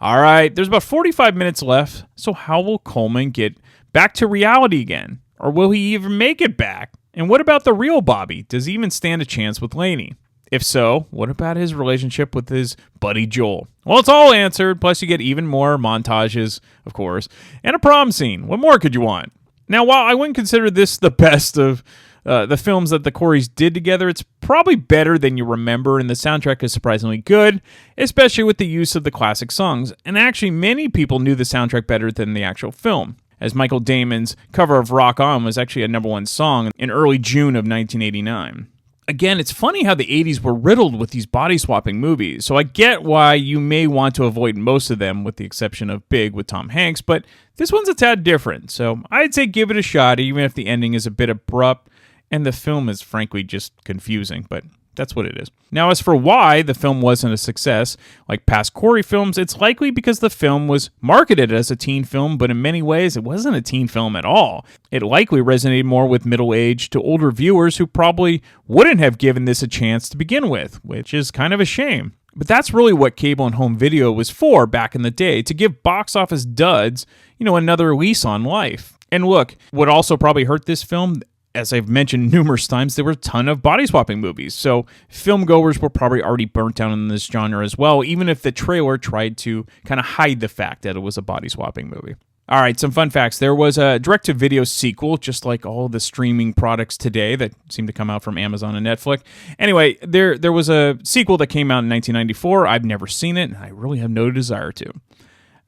All right, there's about 45 minutes left, so how will Coleman get back to reality again? Or will he even make it back? And what about the real Bobby? Does he even stand a chance with Laney? If so, what about his relationship with his buddy Joel? Well, it's all answered, plus you get even more montages, of course, and a prom scene. What more could you want? Now, while I wouldn't consider this the best of the films that the Coreys did together, it's probably better than you remember, and the soundtrack is surprisingly good, especially with the use of the classic songs. And actually, many people knew the soundtrack better than the actual film, as Michael Damon's cover of Rock On was actually a #1 song in early June of 1989. Again, it's funny how the 80s were riddled with these body-swapping movies, so I get why you may want to avoid most of them, with the exception of Big with Tom Hanks, but this one's a tad different, so I'd say give it a shot, even if the ending is a bit abrupt, and the film is frankly just confusing, but that's what it is. Now, as for why the film wasn't a success, like past Corey films, it's likely because the film was marketed as a teen film, but in many ways, it wasn't a teen film at all. It likely resonated more with middle-aged to older viewers who probably wouldn't have given this a chance to begin with, which is kind of a shame. But that's really what cable and home video was for back in the day, to give box office duds, another lease on life. And look, what also probably hurt this film, as I've mentioned numerous times, there were a ton of body-swapping movies, so filmgoers were probably already burnt down in this genre as well, even if the trailer tried to kind of hide the fact that it was a body-swapping movie. All right, some fun facts. There was a direct-to-video sequel, just like all the streaming products today that seem to come out from Amazon and Netflix. Anyway, there was a sequel that came out in 1994. I've never seen it, and I really have no desire to.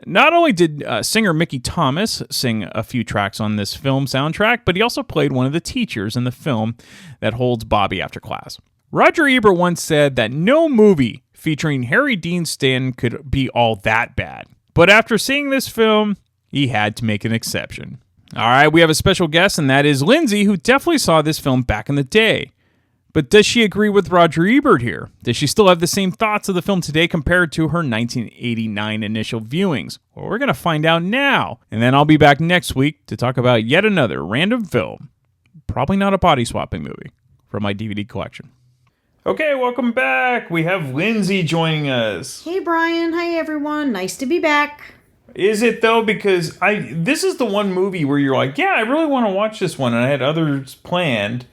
Not only did singer Mickey Thomas sing a few tracks on this film soundtrack, but he also played one of the teachers in the film that holds Bobby after class. Roger Ebert once said that no movie featuring Harry Dean Stanton could be all that bad. But after seeing this film, he had to make an exception. All right, we have a special guest, and that is Lindsay, who definitely saw this film back in the day. But does she agree with Roger Ebert here? Does she still have the same thoughts of the film today compared to her 1989 initial viewings? Well, we're going to find out now. And then I'll be back next week to talk about yet another random film. Probably not a body swapping movie from my DVD collection. Okay, welcome back. We have Lindsay joining us. Hey, Brian. Hi, everyone. Nice to be back. Is it, though? Because this is the one movie where you're like, yeah, I really want to watch this one, and I had others planned.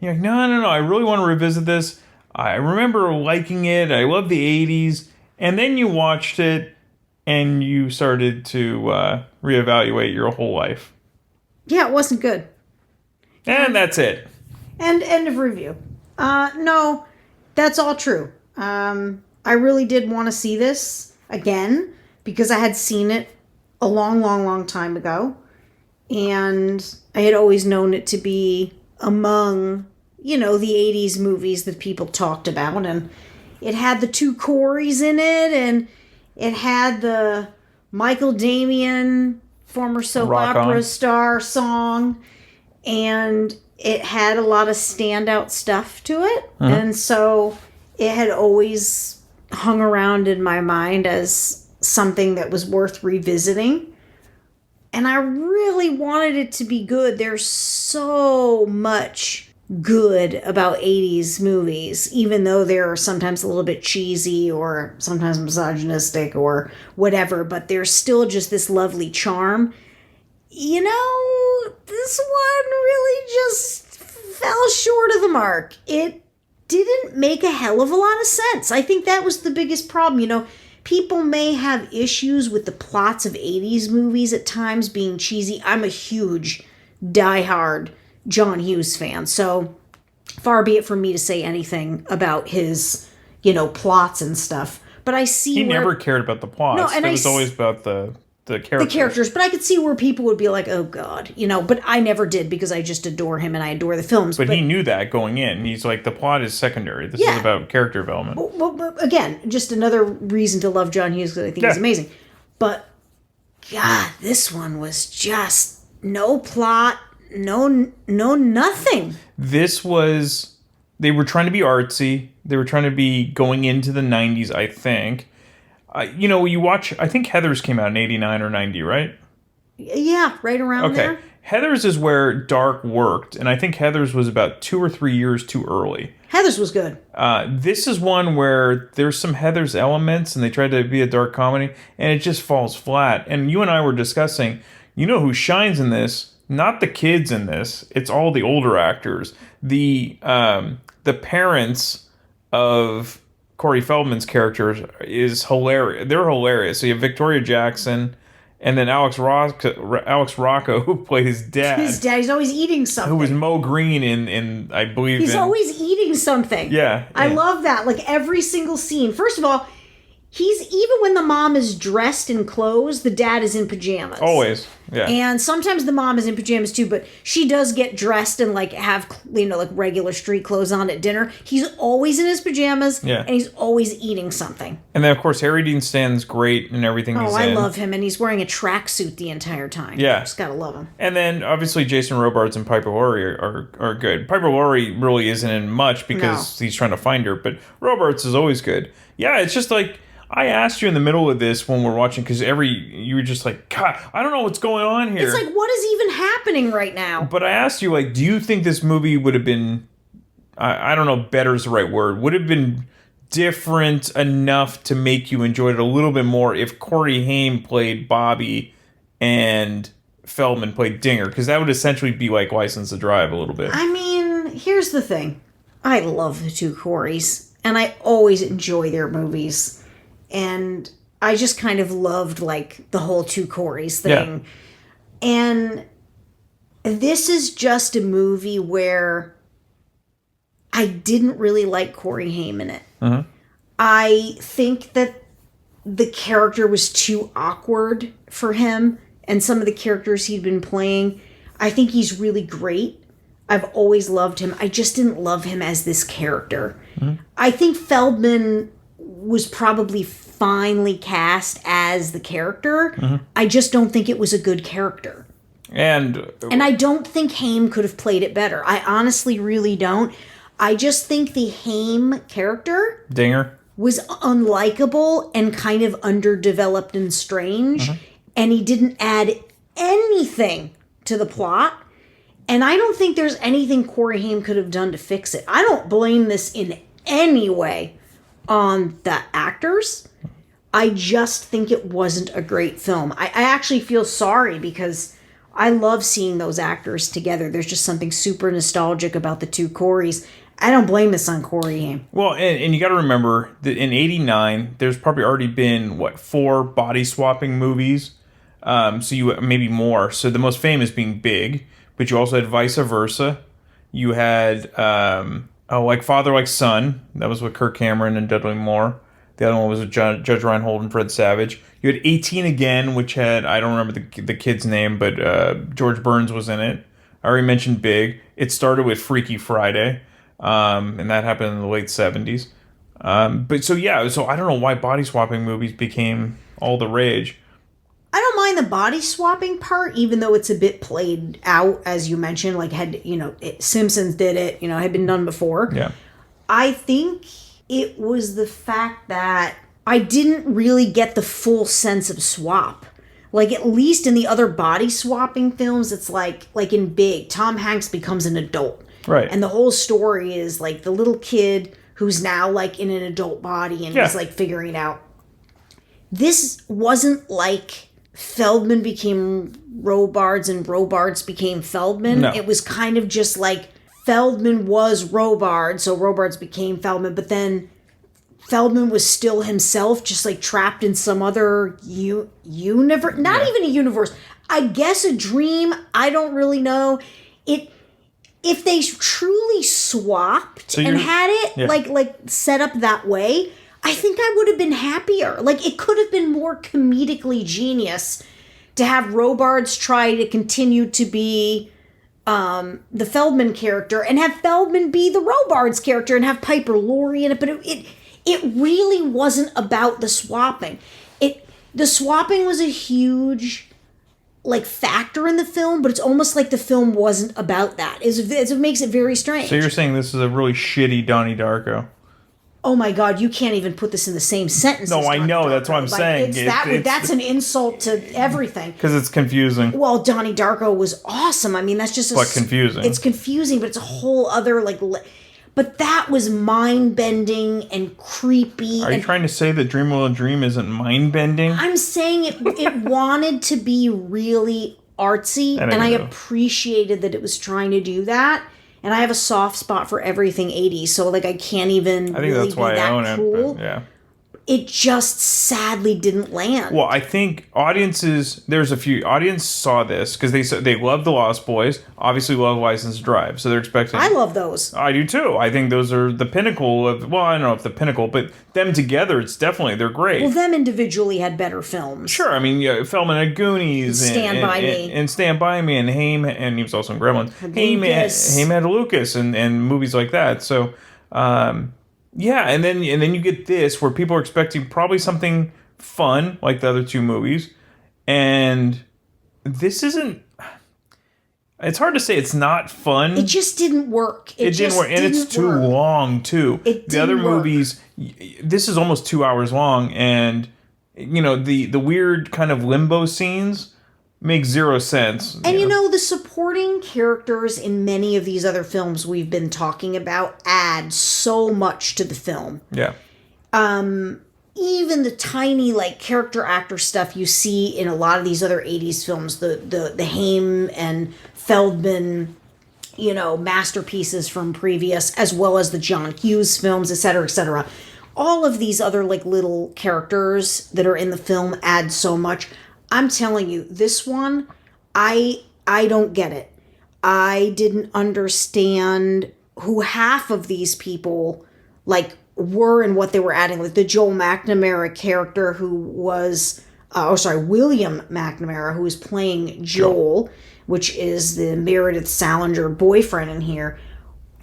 You're like, no, I really want to revisit this. I remember liking it. I love the 80s. And then you watched it, and you started to reevaluate your whole life. Yeah, it wasn't good. And that's it. And end of review. No, that's all true. I really did want to see this again because I had seen it a long time ago. And I had always known it to be among, the 80s movies that people talked about. And it had the two Coreys in it, and it had the Michael Damian, former soap opera star, song. And it had a lot of standout stuff to it. Uh-huh. And so it had always hung around in my mind as something that was worth revisiting. And I really wanted it to be good. There's so much good about 80s movies, even though they're sometimes a little bit cheesy or sometimes misogynistic or whatever, but there's still just this lovely charm. This one really just fell short of the mark. It didn't make a hell of a lot of sense. I think that was the biggest problem. People may have issues with the plots of 80s movies at times being cheesy. I'm a huge, diehard John Hughes fan, so far be it from me to say anything about his, plots and stuff. But I see he never cared about the plots. No, and it was always about the characters. The characters, but I could see where people would be like, oh, God, but I never did because I just adore him and I adore the films. But he knew that going in. He's like, the plot is secondary. This is about character development. But again, just another reason to love John Hughes because I think he's amazing. But, God, this one was just no plot, no nothing. This was, they were trying to be artsy. They were trying to be going into the 90s, I think. You watch, I think Heathers came out in 89 or 90, right? Yeah, right around there. Heathers is where Dark worked, and I think Heathers was about 2 or 3 years too early. Heathers was good. This is one where there's some Heathers elements, and they tried to be a dark comedy, and it just falls flat. And you and I were discussing, who shines in this? Not the kids in this. It's all the older actors. The parents of Corey Feldman's character is hilarious. They're hilarious. So you have Victoria Jackson, and then Alex Rocco, who played his dad. His dad. He's always eating something. Who was Mo Green in I believe. He's always eating something. Yeah. I love that. Like every single scene. First of all, even when the mom is dressed in clothes, the dad is in pajamas. Always. Yeah. And sometimes the mom is in pajamas too, but she does get dressed and have regular street clothes on at dinner. He's always in his pajamas, and he's always eating something. And then of course Harry Dean Stanton's great in everything he's in. I love him, and he's wearing a tracksuit the entire time. Yeah. Just gotta love him. And then obviously Jason Robards and Piper Laurie are good. Piper Laurie really isn't in much because he's trying to find her, but Robards is always good. Yeah, it's just like, I asked you in the middle of this when we're watching, because you were just like, God, I don't know what's going on here. It's like, what is even happening right now? But I asked you, do you think this movie would have been, I don't know, better is the right word, would have been different enough to make you enjoy it a little bit more if Corey Haim played Bobby and Feldman played Dinger? Because that would essentially be like License to Drive a little bit. I mean, here's the thing. I love the two Coreys, and I always enjoy their movies. And I just kind of loved, the whole two Coreys thing. Yeah. And this is just a movie where I didn't really like Corey Haim in it. Uh-huh. I think that the character was too awkward for him, and some of the characters he'd been playing. I think he's really great. I've always loved him. I just didn't love him as this character. Mm-hmm. I think Feldman was probably finely cast as the character. Mm-hmm. I just don't think it was a good character. And I don't think Haim could have played it better. I honestly really don't. I just think the Haim character... Dinger. ...was unlikable and kind of underdeveloped and strange. Mm-hmm. And he didn't add anything to the plot. And I don't think there's anything Corey Haim could have done to fix it. I don't blame this in any way on the actors. I just think it wasn't a great film. I actually feel sorry because I love seeing those actors together. There's just something super nostalgic about the two Coreys. I don't blame this on Corey Haim. Well, and you got to remember that in '89, there's probably already been, 4 body swapping movies? So you maybe more. So the most famous being Big. But you also had Vice Versa. You had, Like Father, Like Son. That was with Kirk Cameron and Dudley Moore. The other one was with Judge Reinhold and Fred Savage. You had 18 Again, which had, I don't remember the kid's name, but George Burns was in it. I already mentioned Big. It started with Freaky Friday, and that happened in the late 70s. So I don't know why body swapping movies became all the rage. I don't mind the body swapping part, even though it's a bit played out, as you mentioned, Simpsons did it, had been done before. Yeah. I think it was the fact that I didn't really get the full sense of swap. Like, at least in the other body swapping films, it's like in Big, Tom Hanks becomes an adult. Right. And the whole story is, the little kid who's now, in an adult body and he's, figuring it out. This wasn't like... Feldman became Robards and Robards became Feldman. No. It was kind of just like Feldman was Robards, so Robards became Feldman, but then Feldman was still himself, just trapped in some other universe. Not even a universe. I guess a dream. I don't really know. If they truly swapped and had it set up that way, I think I would have been happier. It could have been more comedically genius to have Robards try to continue to be the Feldman character and have Feldman be the Robards character and have Piper Laurie in it. But it really wasn't about the swapping. The swapping was a huge factor in the film, but it's almost like the film wasn't about that. It makes it very strange. So you're saying this is a really shitty Donnie Darko? Oh my God, you can't even put this in the same sentence. No, I know. That's what I'm saying. That's an insult to everything. Because it's confusing. Well, Donnie Darko was awesome. I mean, that's just... confusing. It's confusing, but it's a whole other, But that was mind-bending and creepy. Are you trying to say that Dream Will Dream isn't mind-bending? I'm saying it wanted to be really artsy, and I appreciated that it was trying to do that. And I have a soft spot for everything 80s, so I can't even. I think that's why I own it. Yeah. It just sadly didn't land. Well, I think audiences saw this because they love The Lost Boys, obviously love License to Drive, so they're expecting. I love those. I do too. I think those are the pinnacle of. Well, I don't know if the pinnacle, but them together, they're great. Well, them individually had better films. Sure, I mean, Feldman had Goonies, Stand By Me, and Stand By Me, and Haim, and he was also in Gremlins. Haim had Lucas, and movies like that. So. Yeah, and then you get this where people are expecting probably something fun like the other two movies, and this isn't. It's hard to say it's not fun. It just didn't work. It didn't work, and it's too long too. The other movies, this is almost 2 hours long, and the weird kind of limbo scenes make zero sense. And the supporting characters in many of these other films we've been talking about add so much to the film. Yeah. Even the tiny character actor stuff you see in a lot of these other 80s films, the Haim and Feldman, masterpieces from previous, as well as the John Hughes films, etc., etc. All of these other little characters that are in the film add so much. I'm telling you, this one, I don't get it. I didn't understand who half of these people were and what they were adding. Like the Joel McNamara character who was, William McNamara, who was playing Joel, which is the Meredith Salenger boyfriend in here.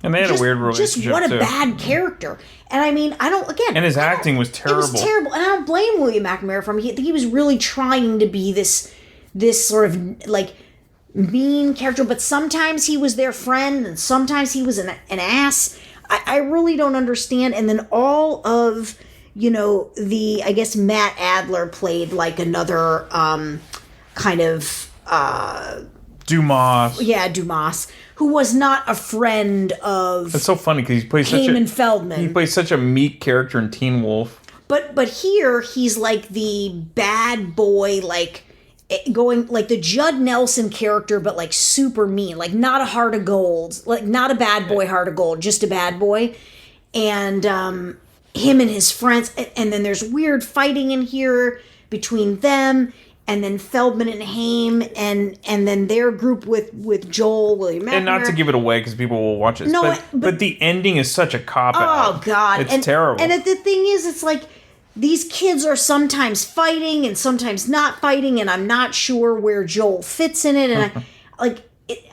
And they had a weird relationship, just what a bad character. And I mean, and his acting was terrible. It was terrible. And I don't blame William McNamara for him. He was really trying to be this sort of, like, mean character, but sometimes he was their friend, and sometimes he was an ass. I really don't understand. And then all of, I guess Matt Adler played, like, another kind of... Dumas. Yeah, Dumas, who was not a friend of... It's so funny because he plays Haim and Feldman. He plays such a meek character in Teen Wolf. But here, he's like the bad boy, like, going, like the Judd Nelson character, but like super mean. Like, not a heart of gold. Like, not a bad boy heart of gold, just a bad boy. And him and his friends. And then there's weird fighting in here between them. And then Feldman and Haim, and then their group with Joel, William McNamara. And not to give it away because people will watch it. No, but the ending is such a cop-out. Oh, God. It's terrible. And the thing is, it's like, these kids are sometimes fighting and sometimes not fighting, and I'm not sure where Joel fits in it. And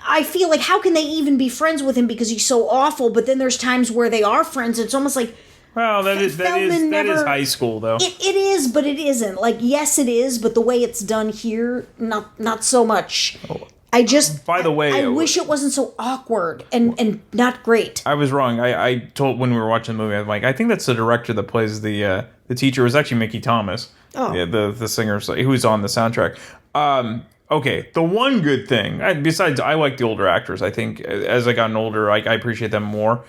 I feel like, how can they even be friends with him because he's so awful? But then there's times where they are friends, and it's almost like... Well, that is high school, though. It is, but it isn't. Like, yes, it is, but the way it's done here, not so much. I just... By the way... I wish it wasn't so awkward and not great. I was wrong. I told when we were watching the movie, I'm like, I think that's the director that plays the teacher. It was actually Mickey Thomas. Oh. Yeah, the singer who's on the soundtrack. Okay, the one good thing, besides I like the older actors, I think as I gotten older, I appreciate them more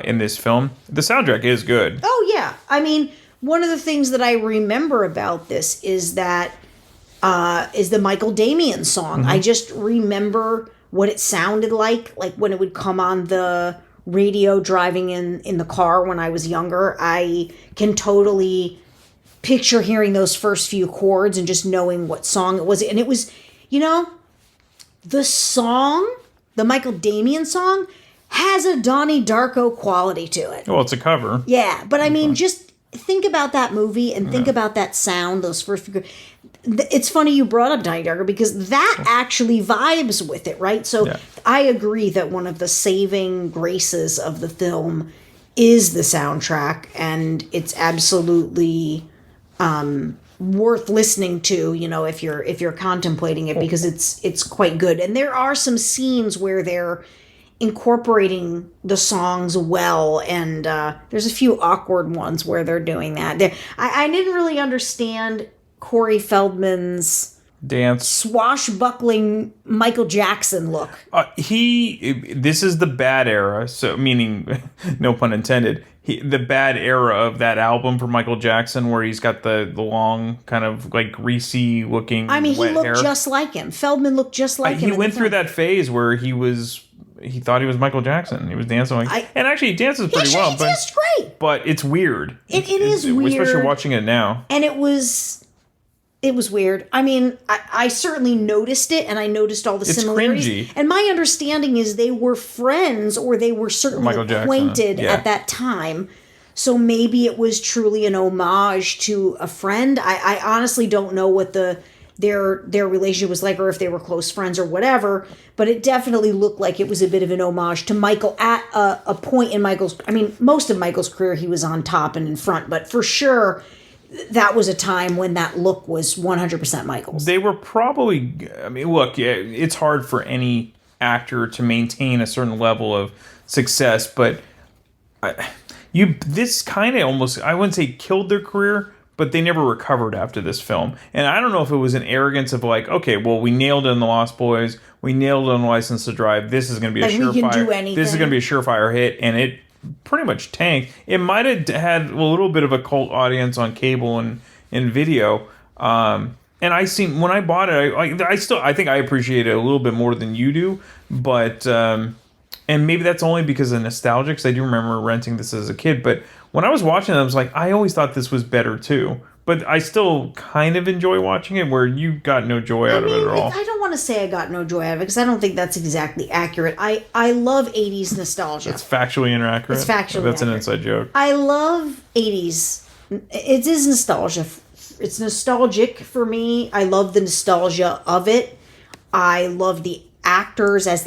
in this film. The soundtrack is good. Oh, yeah. I mean, one of the things that I remember about this is that is the Michael Damian song. Mm-hmm. I just remember what it sounded like when it would come on the radio driving in the car when I was younger. I can totally picture hearing those first few chords and just knowing what song it was. And it was, the song, the Michael Damian song, has a Donnie Darko quality to it. Well, it's a cover. Yeah, but I mean, just think about that movie and think about that sound, those first few... It's funny you brought up Donnie Darko because that actually vibes with it, right? So I agree that one of the saving graces of the film is the soundtrack, and it's absolutely worth listening to, if you're contemplating it, because it's quite good. And there are some scenes where they're incorporating the songs well, and there's a few awkward ones where they're doing that. I didn't really understand Corey Feldman's dance, swashbuckling Michael Jackson look. This is the bad era, so meaning no pun intended. The bad era of that album for Michael Jackson, where he's got the long, kind of like greasy looking. I mean, he looked hair. just like him. Feldman looked just like him. He went through that phase where he thought he was Michael Jackson. He was dancing and actually he dances pretty well. He danced great. But it's weird. It is weird, especially watching it now. And it was weird. I mean, I certainly noticed it, and I noticed all the similarities. Cringy. And my understanding is they were friends, or they were certainly acquainted at that time. So maybe it was truly an homage to a friend. I honestly don't know what their relationship was like, or if they were close friends or whatever. But it definitely looked like it was a bit of an homage to Michael at a point in Michael's... I mean, most of Michael's career, he was on top and in front. But for sure... that was a time when that look was 100% Michael's. They were probably... I mean, look, it's hard for any actor to maintain a certain level of success, but this kind of almost, I wouldn't say killed their career, but they never recovered after this film. And I don't know if it was an arrogance of like, okay, well, we nailed it in The Lost Boys, we nailed it on License to Drive, this is going to be a surefire... This is going to be a surefire hit, and it pretty much tanked. It might have had a little bit of a cult audience on cable and video. And when I bought it, I think I appreciate it a little bit more than you do. But and maybe that's only because of nostalgia, because I do remember renting this as a kid. But when I was watching it, I was like, I always thought this was better too. but I still kind of enjoy watching it, where you got no joy out of it at all. I don't want to say I got no joy out of it, because I don't think that's exactly accurate. I love 80s nostalgia. It's factually inaccurate. It's factually That's accurate. an inside joke. I love 80s. It is nostalgia. It's nostalgic for me. I love the nostalgia of it. I love the actors as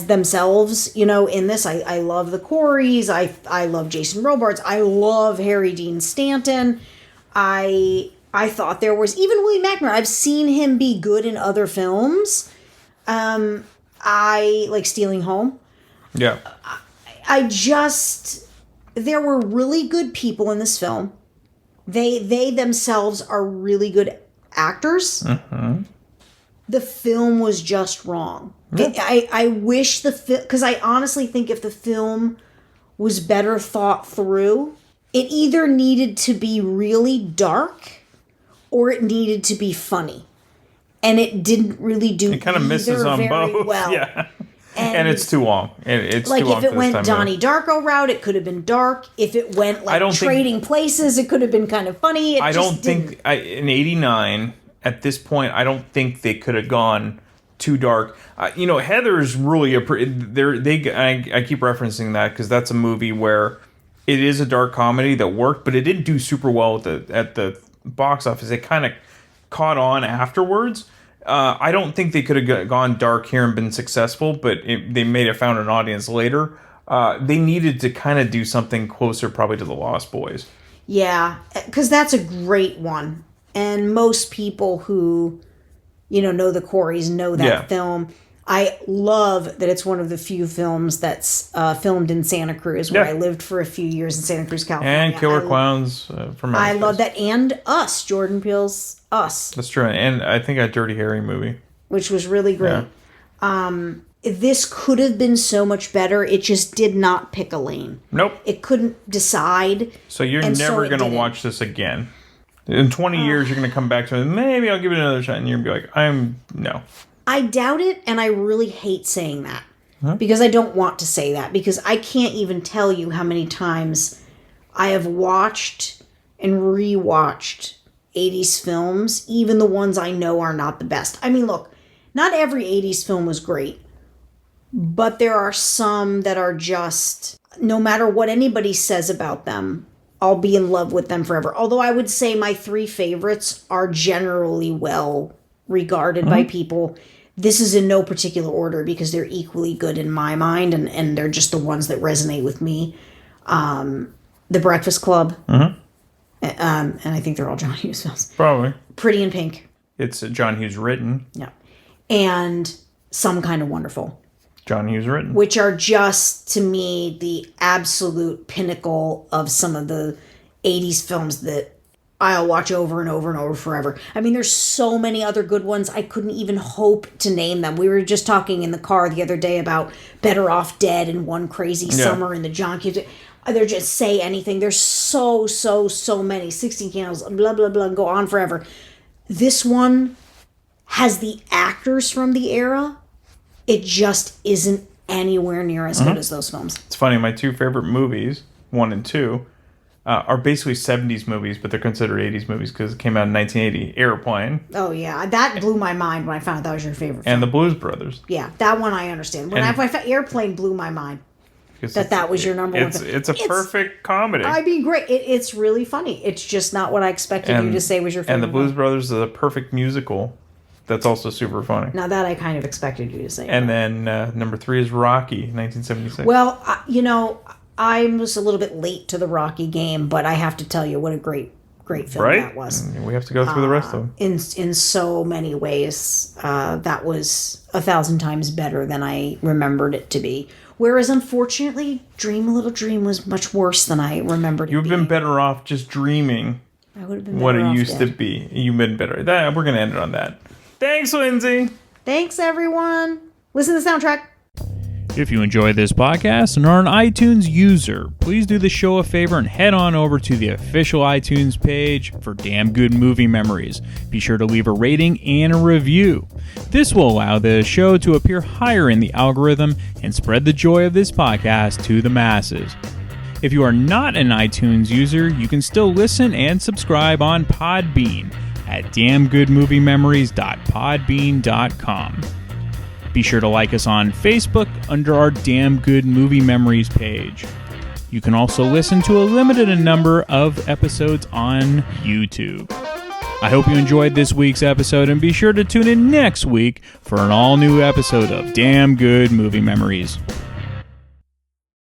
themselves, in this. I love the Coreys. I love Jason Robards. I love Harry Dean Stanton. I thought there was even William McNamara. I've seen him be good in other films. I like Stealing Home. Yeah. There were really good people in this film. They themselves are really good actors. Mm-hmm. The film was just wrong. I wish because I honestly think if the film was better thought through, it either needed to be really dark or it needed to be funny. And it didn't really do It kind of misses on both. Well. Yeah. And it's too long. It's like too long if it for this went time Donnie Darko route, it could have been dark. If it went trading places, it could have been kind of funny. I don't think in '89 at this point, I don't think they could have gone too dark. Heather's really I keep referencing that because that's a movie where it is a dark comedy that worked, but it didn't do super well at the box office. It kind of caught on afterwards. I don't think they could have gone dark here and been successful, but they may have found an audience later. They needed to kind of do something closer probably to The Lost Boys. Yeah, because that's a great one. And most people who, know the Coreys know that film. I love that it's one of the few films that's filmed in Santa Cruz, where I lived for a few years in Santa Cruz, California. And Killer Clowns from Memphis. I love that. And Us, Jordan Peele's Us. That's true. And I think a Dirty Harry movie. Which was really great. Yeah. This could have been so much better. It just did not pick a lane. Nope. It couldn't decide. So you're never going to watch this again. In 20 years, you're going to come back to it. Maybe I'll give it another shot. And you're going to be like, no. I doubt it, and I really hate saying that. Because I don't want to say that. Because I can't even tell you how many times I have watched and rewatched 80s films, even the ones I know are not the best. I mean, look, not every 80s film was great. But there are some that are just, no matter what anybody says about them, I'll be in love with them forever. Although I would say my three favorites are generally well regarded by people. This is in no particular order because they're equally good in my mind, and they're just the ones that resonate with me. The Breakfast Club. And I think they're all John Hughes films. Probably. Pretty in Pink. It's John Hughes written. Yeah. And Some Kind of Wonderful. John Hughes written. Which are just, to me, the absolute pinnacle of some of the 80s films that I'll watch over and over and over forever. I mean, there's so many other good ones. I couldn't even hope to name them. We were just talking in the car the other day about Better Off Dead and One Crazy Summer and the John Hughes. They're just Say Anything. There's so many. 16 Candles, blah, blah, blah, go on forever. This one has the actors from the era. It just isn't anywhere near as good as those films. It's funny, my two favorite movies, 1 and 2, are basically 70s movies, but they're considered 80s movies because it came out in 1980. Airplane. Oh, yeah. That blew my mind when I found out that was your favorite film. And The Blues Brothers. Yeah, that one I understand. When I found Airplane blew my mind. That was your number one film. It's a perfect comedy. I mean, great. It's really funny. It's just not what I expected you to say was your favorite And The Blues film. Brothers is a perfect musical. That's also super funny. Now that I kind of expected you to say. And then number 3 is Rocky, 1976. Well, I was a little bit late to the Rocky game, but I have to tell you what a great film that was. We have to go through the rest of them. In so many ways, that was 1,000 times better than I remembered it to be. Whereas, unfortunately, Dream a Little Dream was much worse than I remembered it You've been better off just dreaming I would have been what better it off used dead. to be. You've been better. We're going to end it on that. Thanks, Lindsay. Thanks, everyone. Listen to the soundtrack. If you enjoy this podcast and are an iTunes user, please do the show a favor and head on over to the official iTunes page for Damn Good Movie Memories. Be sure to leave a rating and a review. This will allow the show to appear higher in the algorithm and spread the joy of this podcast to the masses. If you are not an iTunes user, you can still listen and subscribe on Podbean at damngoodmoviememories.podbean.com. Be sure to like us on Facebook under our Damn Good Movie Memories page. You can also listen to a limited number of episodes on YouTube. I hope you enjoyed this week's episode, and be sure to tune in next week for an all-new episode of Damn Good Movie Memories.